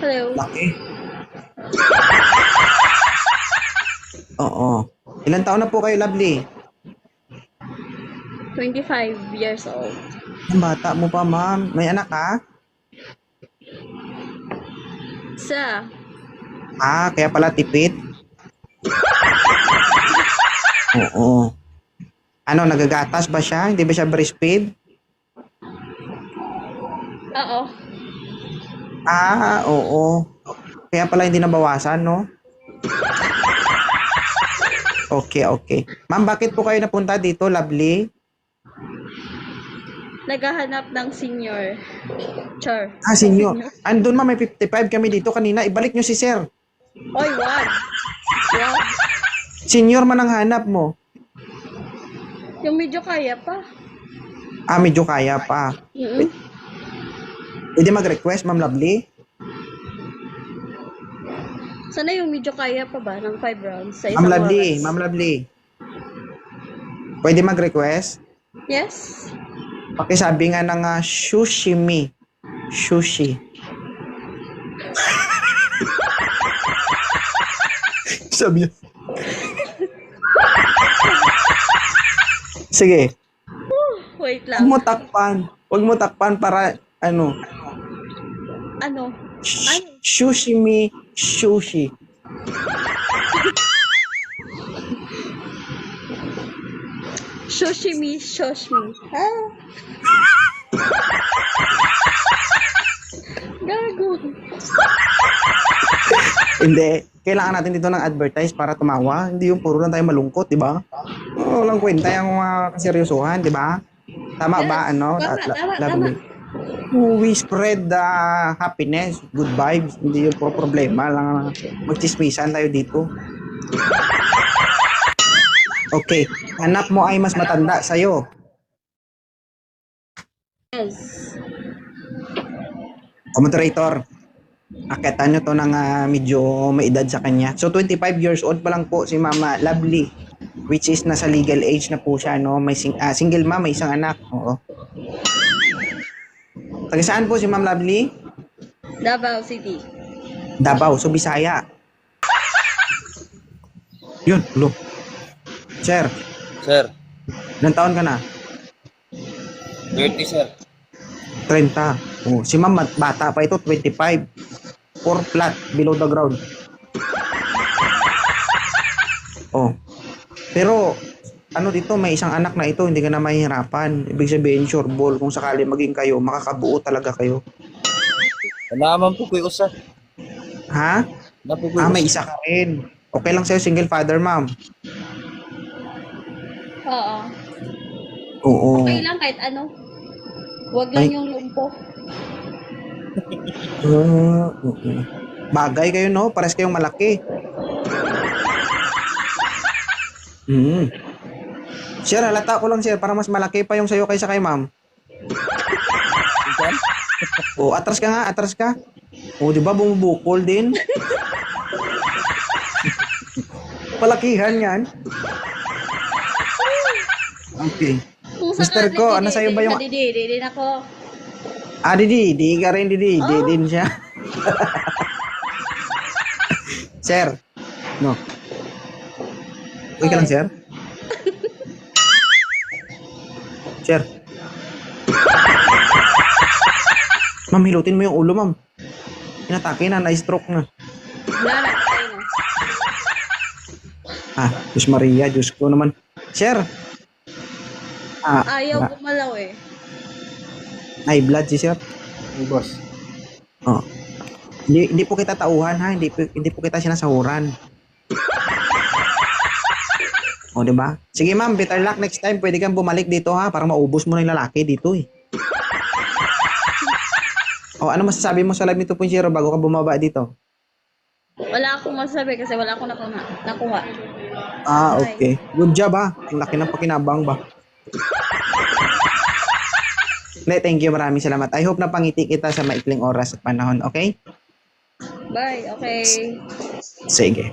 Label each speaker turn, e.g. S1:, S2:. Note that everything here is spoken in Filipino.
S1: Hello.
S2: Laki. Oo. Ilan taon na po kayo, Lovely?
S1: 25 years old.
S2: Ang bata mo pa, ma'am. May anak ka?
S1: Sa,
S2: Kaya pala tipid? Oo. Ano, nagagatas ba siya? Hindi ba siya breastfeed?
S1: oo.
S2: Oo. Kaya pala hindi nabawasan, no? Okay. Ma'am, bakit po kayo napunta dito, Lovely?
S1: Naghahanap ng senior. Char.
S2: Senior. Andun, ma'am, may 55 kami dito kanina. Ibalik nyo si sir.
S1: Oy, wag. Wag.
S2: Senior man ang hanap mo.
S1: Yung medyo kaya pa.
S2: Medyo kaya pa.
S1: Mm-mm.
S2: Pwede mag-request, Ma'am Lovely?
S1: Sana yung medyo kaya pa ba ng 5 rounds sa
S2: Ma'am
S1: isang
S2: Lovely,
S1: oras?
S2: Ma'am Lovely. Pwede mag-request?
S1: Yes.
S2: Pakisabi nga ng sushimi. Sushi. Sabi niya. Sige.
S1: Wait
S2: Huwag
S1: lang.
S2: mo takpan. Huwag mo takpan para ano.
S1: Ano?
S2: Sushimi. Sushi.
S1: Shoshimi. Gago.
S2: Hindi. Kailangan natin dito ng advertise para tumawa. Hindi yung puro lang tayo malungkot, di ba? Walang kwenta yung kaseryosohan, di ba? Tama
S1: Yes.
S2: ba?
S1: Tama.
S2: Lovely. We spread the happiness, good vibes. Hindi yung puro problema lang. Magchismisan tayo dito. Okay. Anak mo ay mas matanda sa'yo.
S1: Yes.
S2: Moderator, akitan nyo to ng medyo may edad sa kanya. So, 25 years old pa lang po si Mama Lovely, which is nasa legal age na po siya, no? May single mom, may isang anak. Oo. Taga saan po si Ma'am Lovely?
S1: Davao City.
S2: Davao, so Bisaya. Yun, lo. Sir,
S3: Sir,
S2: ilang taon ka na?
S3: 30 sir.
S2: 30. Oh, si Ma'am bata pa ito, 25. 4 flat below the ground. Oh. Pero ano dito, may isang anak na ito, hindi ka na mahihirapan. Ibig sabihin, sure ball, kung sakali maging kayo, makakabuo talaga kayo.
S3: Naman po ko yung usa.
S2: Ha?
S3: Napo ko
S2: May isa ka rin. Okay lang sa'yo, single father, ma'am.
S1: Oo.
S2: Oo.
S1: Okay lang kahit ano. Wag lang
S2: Ay.
S1: yung lumpo.
S2: Okay. Bagay kayo, no? Pares kayong malaki. Sir, halata ko lang, sir, para mas malaki pa yung sa'yo kaysa kay ma'am. Atras ka nga, atras ka. Di ba, bumubukol din? Palakihan yan. Okay.
S1: Kung
S2: Mister
S1: sakali,
S2: ko, ano sa'yo ba yung...
S1: Di ako.
S2: Didi, di ka rin, Didi. Di
S1: Oh.
S2: din siya. Sir. No. Okay ka lang, sir? Sir. Ma'am, hilutin mo yung ulo, ma'am. Inatake na, na-stroke na.
S1: Wala na, tayo na.
S2: Diyos Maria, Diyos ko naman. Sir.
S1: Ayaw gumalaw eh.
S2: High blood si sir.
S3: Hey, boss.
S2: Oh. Hindi po kita tauhan, ha? Hindi po kita sinasahuran. Di ba? Sige, ma'am, better luck next time. Pwede kang bumalik dito, ha? Para maubos mo na yung lalaki dito, eh. Ano masasabi mo sa Live ni 2.0 bago ka bumaba dito?
S1: Wala akong masabi kasi wala akong nakuha.
S2: Okay. Good job, ha? Ang laki ng pakinabang ba? Thank you. Maraming salamat. I hope na pangiti kita sa maikling oras at panahon, okay?
S1: Bye, okay.
S2: Sige.